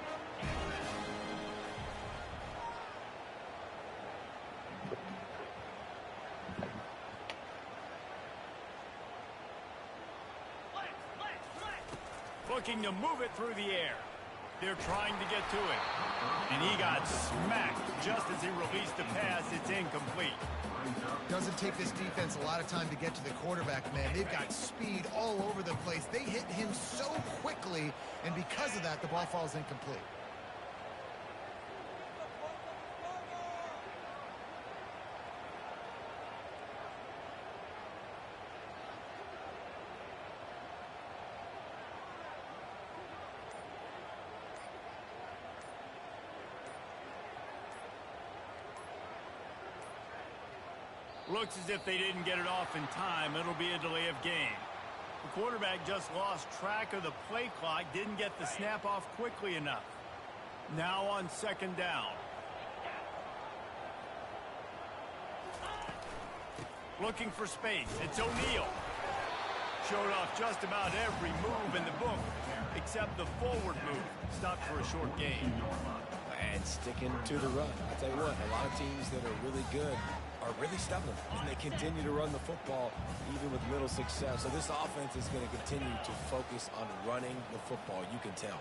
Speaker 2: Looking to move it through the air. They're trying to get to it. And he got smacked just as he released the pass. It's incomplete.
Speaker 4: Doesn't take this defense a lot of time to get to the quarterback, man. They've got speed all over the place. They hit him so quickly, and because of that, the ball falls incomplete.
Speaker 2: Looks as if they didn't get it off in time. It'll be a delay of game. The quarterback just lost track of the play clock, didn't get the snap off quickly enough. Now on second down. Looking for space. It's O'Neal. Showed off just about every move in the book, except the forward move. Stopped for a short gain.
Speaker 3: And sticking to the run. I'll tell you what, a lot of teams that are really good are really stubborn, and they continue to run the football even with little success. So this offense is going to continue to focus on running the football. You can tell.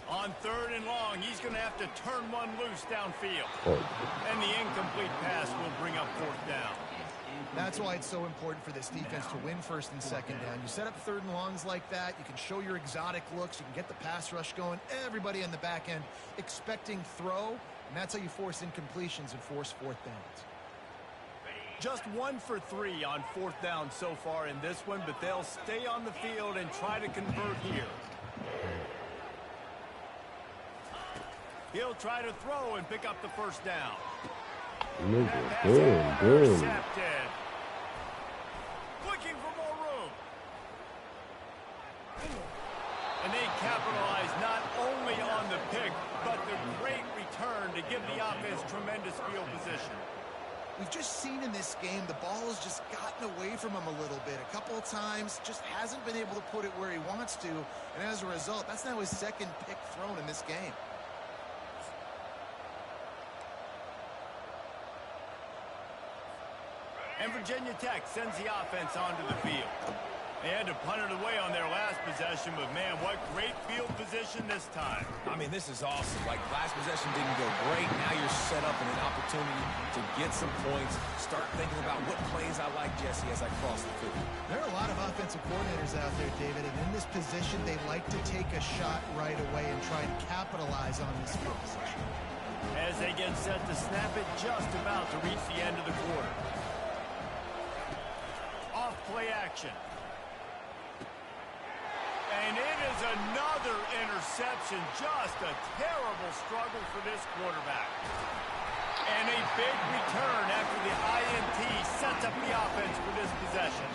Speaker 2: On third and long, he's going to have to turn one loose downfield. And the incomplete pass will bring up fourth down.
Speaker 4: That's why it's so important for this defense to win first and second down. You set up third and longs like that, you can show your exotic looks, you can get the pass rush going, everybody in the back end expecting throw, and that's how you force incompletions and force fourth downs.
Speaker 2: Just 1 for 3 on fourth down so far in this one, but they'll stay on the field and try to convert here. He'll try to throw and pick up the first down.
Speaker 1: Boom.
Speaker 2: Looking for more room. And they capitalize not only on the pick, but the great return to give the offense tremendous field position.
Speaker 4: We've just seen in this game the ball has just gotten away from him a little bit. A couple of times, just hasn't been able to put it where he wants to. And as a result, that's now his second pick thrown in this game.
Speaker 2: And Virginia Tech sends the offense onto the field. They had to punt it away on their last possession, but man, what great field position this time.
Speaker 3: I mean, this is awesome. Like, last possession didn't go great. Now you're set up in an opportunity to get some points. Start thinking about what plays I like, Jesse, as I cross the field.
Speaker 4: There are a lot of offensive coordinators out there, David, and in this position, they like to take a shot right away and try and capitalize on this field position.
Speaker 2: As they get set to snap it, just about to reach the end of the quarter. Off play action. And it is another interception. Just a terrible struggle for this quarterback. And a big return after the INT sets up the offense for this possession.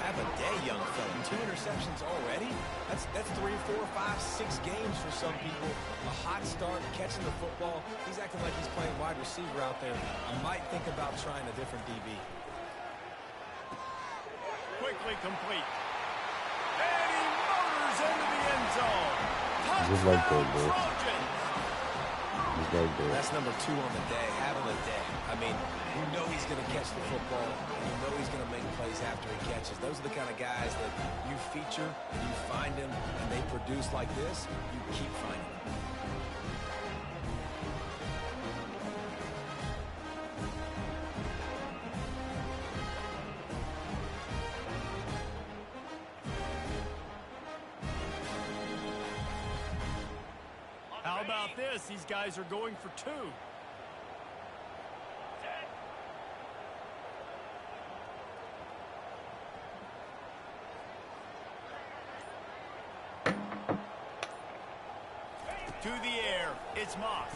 Speaker 3: Have a day, young fella. 2 interceptions already? That's 3, 4, 5, 6 games for some people. A hot start, catching the football. He's acting like he's playing wide receiver out there. I might think about trying a different DB.
Speaker 2: Quickly complete. And he motors into the end zone.
Speaker 1: Just like that, bro.
Speaker 2: Trojans.
Speaker 1: Just like that.
Speaker 3: That's number 2 on the day, having a day. I mean, you know he's going to catch the football, and you know he's going to make plays after he catches. Those are the kind of guys that you feature, and you find them, and they produce like this, you keep finding them.
Speaker 2: How about this? These guys are going for 2. To the air, it's Moss.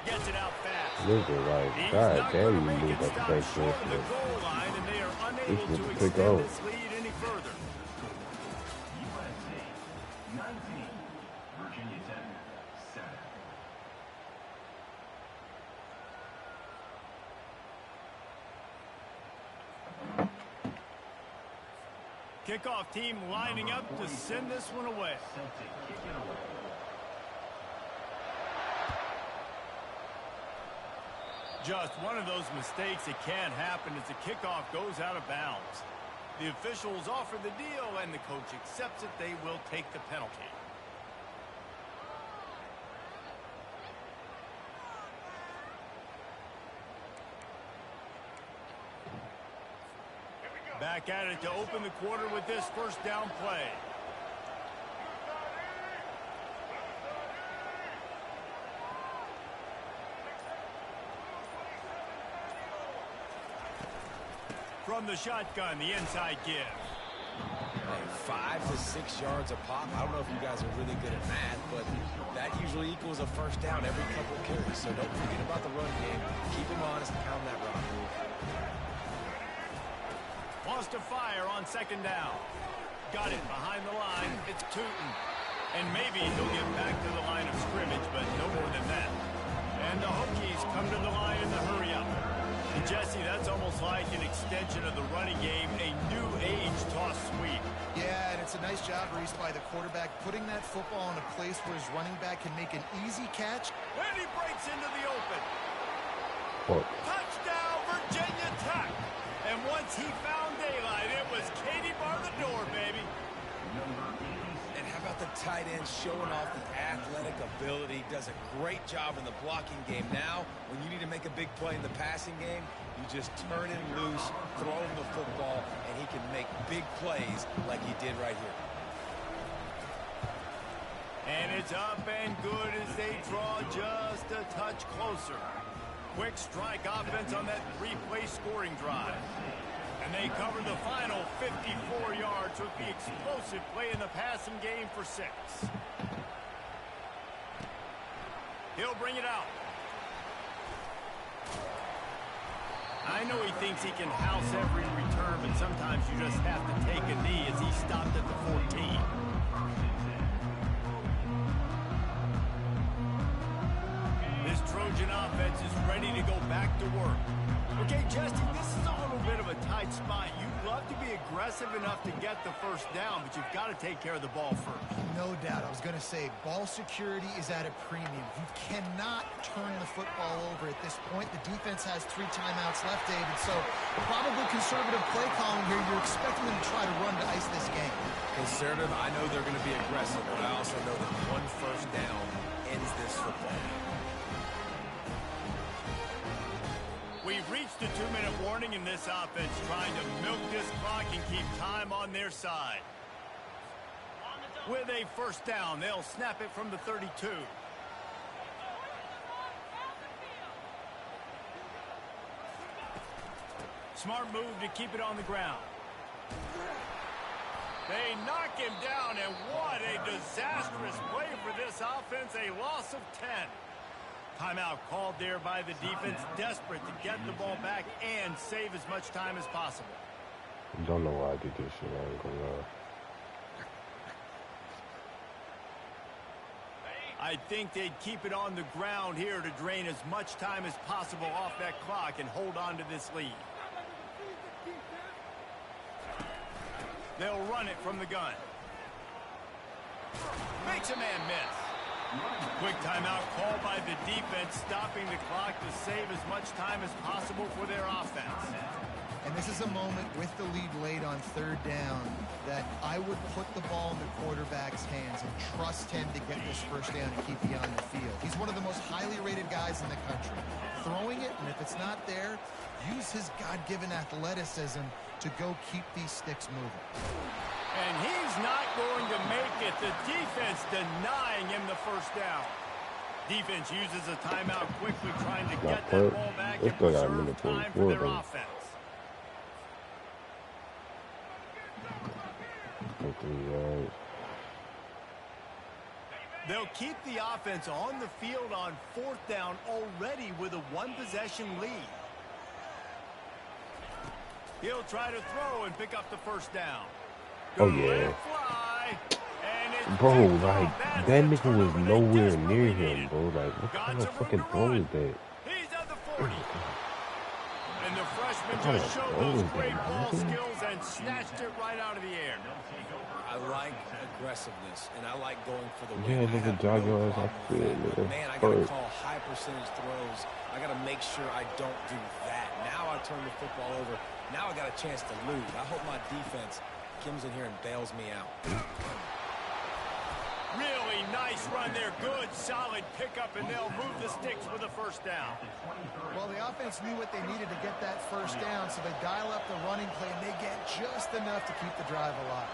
Speaker 2: Gets it out fast.
Speaker 1: Nigga, like, god damn, you move up the
Speaker 2: Stop
Speaker 1: back
Speaker 2: short of the
Speaker 1: foot.
Speaker 2: goal line, and they are
Speaker 1: This
Speaker 2: unable
Speaker 1: was
Speaker 2: to
Speaker 1: the
Speaker 2: extend
Speaker 1: pick off.
Speaker 2: this lead any further.
Speaker 5: USA 19, Virginia Tech 7.
Speaker 2: Kickoff team lining up to send this one away.
Speaker 5: Celtic kick it away.
Speaker 2: Just one of those mistakes that can happen as the kickoff goes out of bounds. The officials offer the deal, and the coach accepts it. They will take the penalty. back at it to open the quarter with this first down play. From the shotgun, the inside give.
Speaker 3: 5 to 6 yards a pop. I don't know if you guys are really good at math, but that usually equals a first down every couple of carries. So don't forget about the run game. Keep them honest and pound that rock.
Speaker 2: Wants to fire on second down. Got it behind the line. It's Tootin. And maybe he'll get back to the line of scrimmage, but no more than that. And the Hokies come to the line in the hurry-up. And Jesse, that's almost like an extension of the running game, a new age toss sweep.
Speaker 4: Yeah, and it's a nice job, Reese, by the quarterback, putting that football in a place where his running back can make an easy catch.
Speaker 2: And he breaks into the open.
Speaker 1: What?
Speaker 2: Touchdown, Virginia Tech. And once he found daylight, it was Katie bar the door, baby.
Speaker 3: And how about the tight end showing off the athletic ability? Does a great job in the blocking game. Now, when you need to make a big play in the passing game, you just turn him loose, throw him the football, and he can make big plays like he did right here.
Speaker 2: And it's up and good as they draw just a touch closer. Quick strike offense on that three-play scoring drive. And they cover the final 54 yards with the explosive play in the passing game for 6. He'll bring it out. I know he thinks he can house every return, but sometimes you just have to take a knee as he stopped at the 14. This Trojan offense is ready to go back to work. Okay, Jesse, this is a little bit of a tight spot. You'd love to be aggressive enough to get the first down, but you've got to take care of the ball first.
Speaker 4: No doubt. I was going to say, ball security is at a premium. You cannot turn the football over at this point. The defense has 3 timeouts left, David, so probably conservative play calling here. You're expecting them to try to run to ice this game.
Speaker 3: Conservative, I know they're going to be aggressive, but I also know that one first down ends this football.
Speaker 2: We've reached a 2-minute warning in this offense, trying to milk this clock and keep time on their side. With a first down, they'll snap it from the 32. Smart move to keep it on the ground. They knock him down, and what a disastrous play for this offense, a loss of 10. Timeout called there by the defense, desperate to get the ball back and save as much time as possible.
Speaker 1: Don't know why I did this shit, I ain't gonna lie.
Speaker 2: I think they'd keep it on the ground here to drain as much time as possible off that clock and hold on to this lead. They'll run it from the gun. Makes a man miss. Quick timeout called by the defense, stopping the clock to save as much time as possible for their offense.
Speaker 4: And this is a moment with the lead late on 3rd down that I would put the ball in the quarterback's hands and trust him to get this first down and keep you on the field. He's one of the most highly rated guys in the country. Throwing it, and if it's not there, use his God-given athleticism to go keep these sticks moving.
Speaker 2: And he's not going to make it. The defense denying him the first down. Defense uses a timeout quickly, trying to get that ball back and preserve time for their offense. They'll keep the offense on the field on 4th down already with a 1-possession lead. He'll try to throw and pick up the first down.
Speaker 1: Oh, yeah. Bro, like, that nigga was nowhere near him, bro. Like, what kind of fucking throw is that?
Speaker 2: He's at the 40. And the freshman just showed those great ball skills and snatched it right out of the air.
Speaker 3: I like aggressiveness, and I like going for the
Speaker 1: win. Yeah, nigga, jog your ass off the field, nigga.
Speaker 3: Man, I gotta call high percentage throws. I gotta make sure I don't do that. Now I turn the football over. Now I got a chance to lose. I hope my defense comes in here and bails me out.
Speaker 2: Really nice run there. Good, solid pickup, and they'll move the sticks with a first down.
Speaker 4: Well, the offense knew what they needed to get that first down, so they dial up the running play, and they get just enough to keep the drive alive.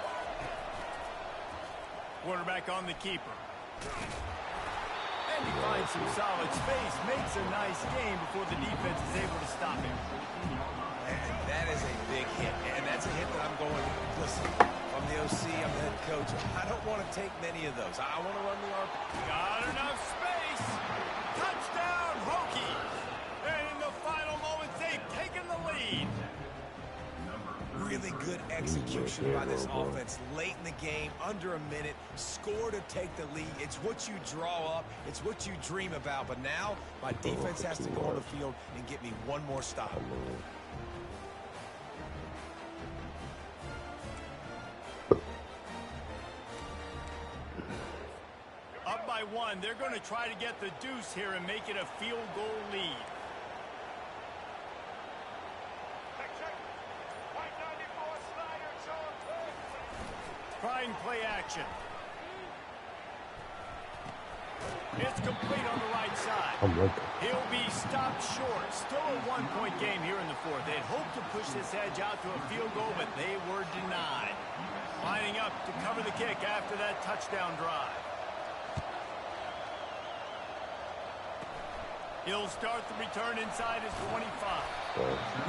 Speaker 2: Quarterback on the keeper. And he finds some solid space, makes a nice game before the defense is able to stop him.
Speaker 3: And that is a big hit, and that's a hit that I'm going, listen, I'm the OC, I'm the head coach. I don't want to take many of those. I want to run the RP.
Speaker 2: Got enough space. Touchdown, Hokies. And in the final moments, they've taken the lead.
Speaker 3: Really good execution by this offense late in the game, under a minute, score to take the lead. It's what you draw up, it's what you dream about, but now my defense has to go on the field and get me one more stop.
Speaker 2: Up by one, they're going to try to get the deuce here and make it a field goal lead. Trying play action. It's complete on the right side. He'll be stopped short. Still a one-point game here in the fourth. They'd hoped to push this edge out to a field goal, but they were denied. Lining up to cover the kick after that touchdown drive. He'll start the return inside his 25.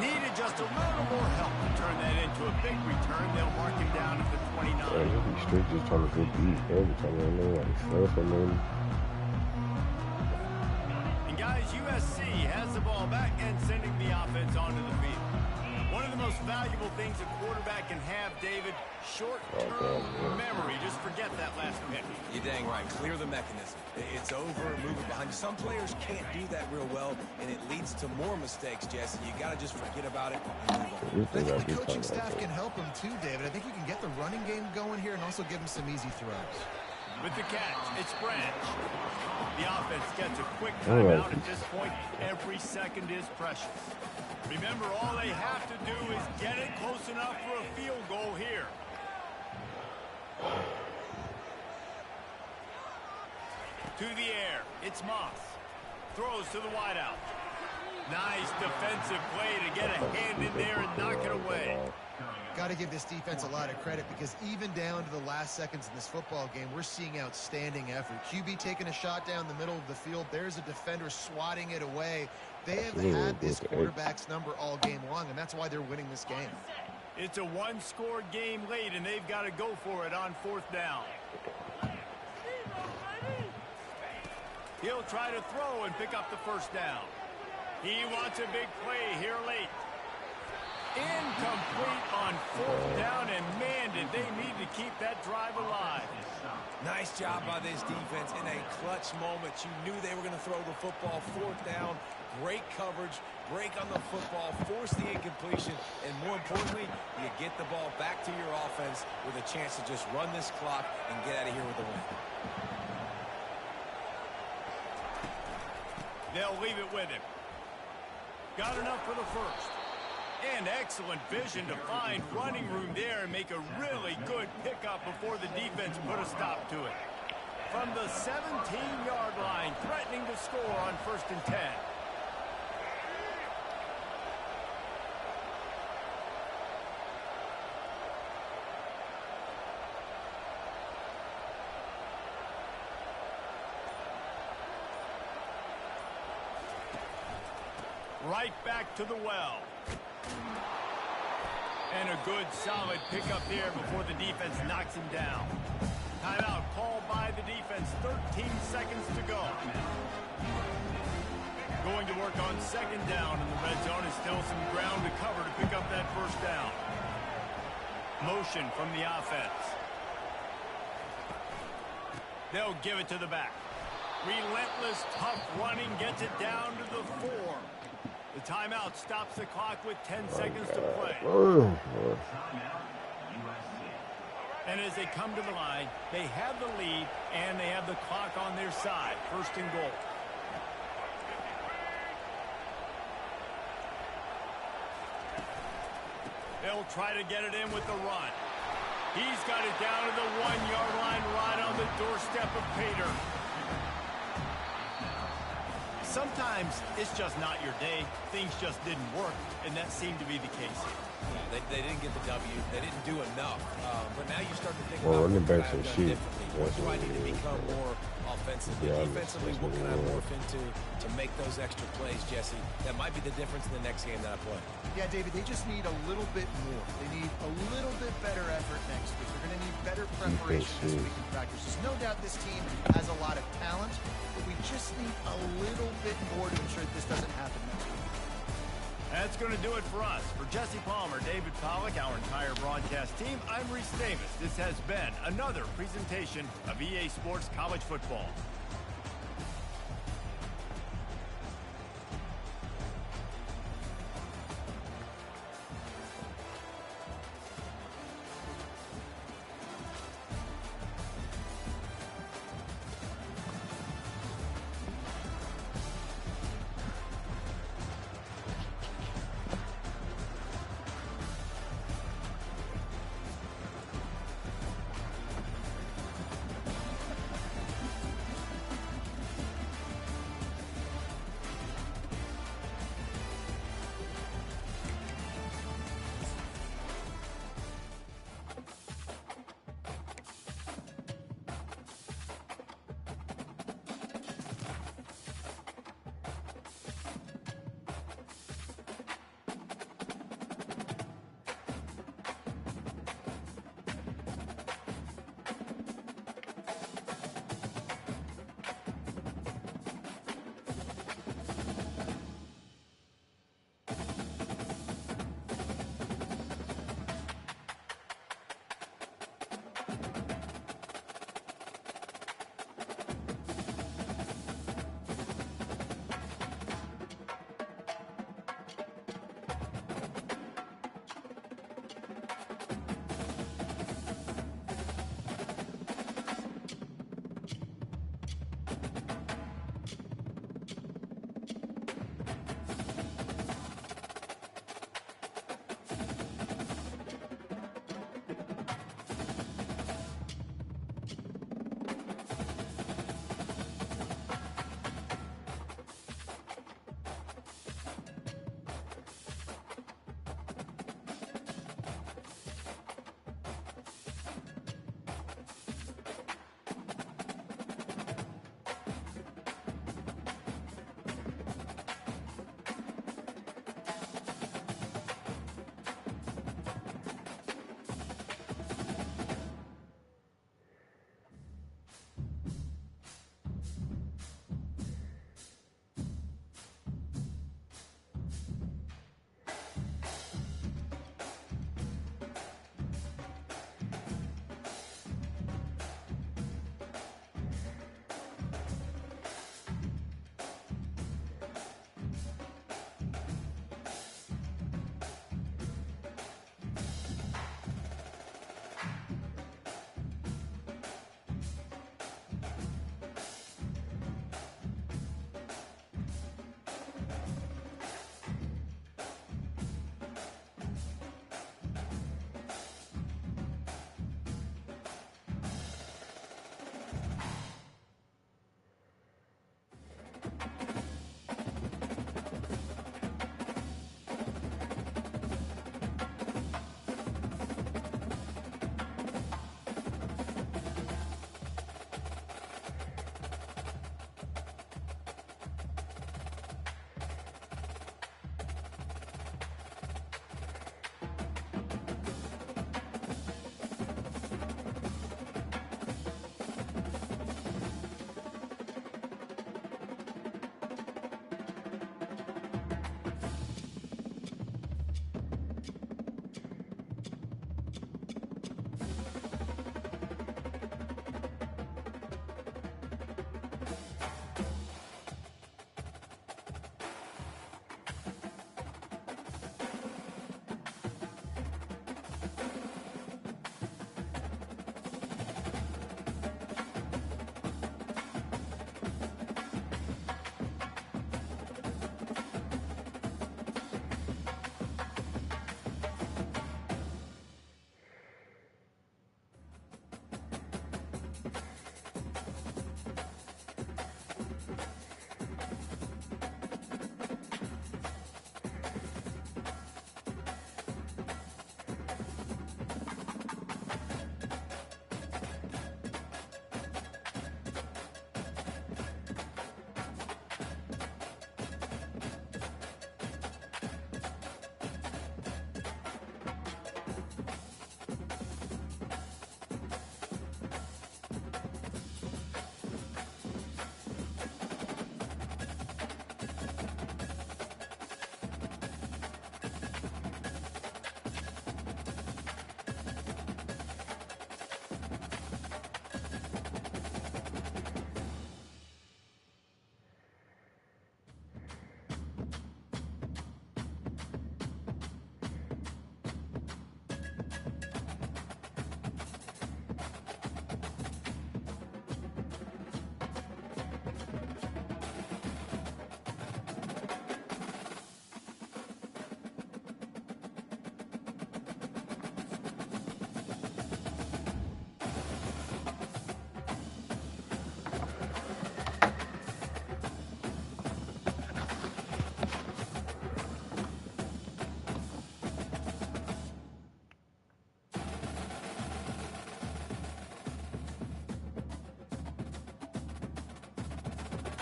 Speaker 2: Needed just a little more help to turn that into a big return. They'll mark him down at the 29.
Speaker 1: He's straight just trying to go deep every time I know like stuff and then.
Speaker 2: And guys, USC has the ball back and sending the offense onto the field. One of the most valuable things a quarterback can have, David, short-term memory. Just forget that last pick.
Speaker 3: You're dang right. Clear the mechanism. It's over, move it behind you. Some players can't do that real well, and it leads to more mistakes, Jesse. You got to just forget about it and move on.
Speaker 4: I think the coaching staff can help him too, David. I think you can get the running game going here and also give him some easy throws.
Speaker 2: With the catch, it's Branch. The offense gets a quick timeout at this point. Every second is precious. Remember, all they have to do is get it close enough for a field goal here. To the air, it's Moss. Throws to the wideout. Nice defensive play to get a hand in there and knock it away.
Speaker 4: Got to give this defense a lot of credit because even down to the last seconds in this football game, we're seeing outstanding effort. QB taking a shot down the middle of the field. There's a defender swatting it away. They have had this quarterback's number all game long, and that's why they're winning this game.
Speaker 2: It's a one-score game late, and they've got to go for it on fourth down. He'll try to throw and pick up the first down. He wants a big play here late. Incomplete on fourth down, and man, did they need to keep that drive alive.
Speaker 3: Nice job by this defense in a clutch moment. You knew they were going to throw the football. Fourth down, great coverage, break on the football, force the incompletion, and more importantly, you get the ball back to your offense with a chance to just run this clock and get out of here with a win.
Speaker 2: They'll leave it with him. Got enough for the first. And excellent vision to find running room there and make a really good pickup before the defense put a stop to it. From the 17-yard line, threatening to score on 1st and 10. Right back to the well. And a good, solid pickup there before the defense knocks him down. Timeout called by the defense. 13 seconds to go. Going to work on second down in the red zone. Is still some ground to cover to pick up that first down. Motion from the offense. They'll give it to the back. Relentless, tough running gets it down to the 4. The timeout stops the clock with 10 seconds to play. And as they come to the line, they have the lead and they have the clock on their side. 1st and goal. They'll try to get it in with the run. He's got it down to the 1-yard line, right on the doorstep of Pater. Sometimes it's just not your day. Things just didn't work, and that seemed to be the case here.
Speaker 3: Yeah, they didn't get the W. They didn't do enough. But now you start to think
Speaker 1: Well,
Speaker 3: about
Speaker 1: running
Speaker 3: what
Speaker 1: backs
Speaker 3: could I
Speaker 1: are
Speaker 3: have
Speaker 1: shit.
Speaker 3: done differently. What
Speaker 1: That's
Speaker 3: do I
Speaker 1: what
Speaker 3: need
Speaker 1: it
Speaker 3: to
Speaker 1: is,
Speaker 3: become
Speaker 1: man.
Speaker 3: more offensively?
Speaker 1: Yeah,
Speaker 3: Defensively,
Speaker 1: that's
Speaker 3: what
Speaker 1: what
Speaker 3: can
Speaker 1: it
Speaker 3: I
Speaker 1: is.
Speaker 3: morph into to make those extra plays, Jesse? That might be the difference in the next game that I play.
Speaker 4: Yeah, David, they just need a little bit more. They need a little bit better effort next week. They're going to need better preparation this week in practice. There's no doubt this team has a lot of talent, but we just need a little bit more to ensure that this doesn't happen next week.
Speaker 2: That's going to do it for us. For Jesse Palmer, David Pollack, our entire broadcast team, I'm Reese Davis. This has been another presentation of EA Sports College Football.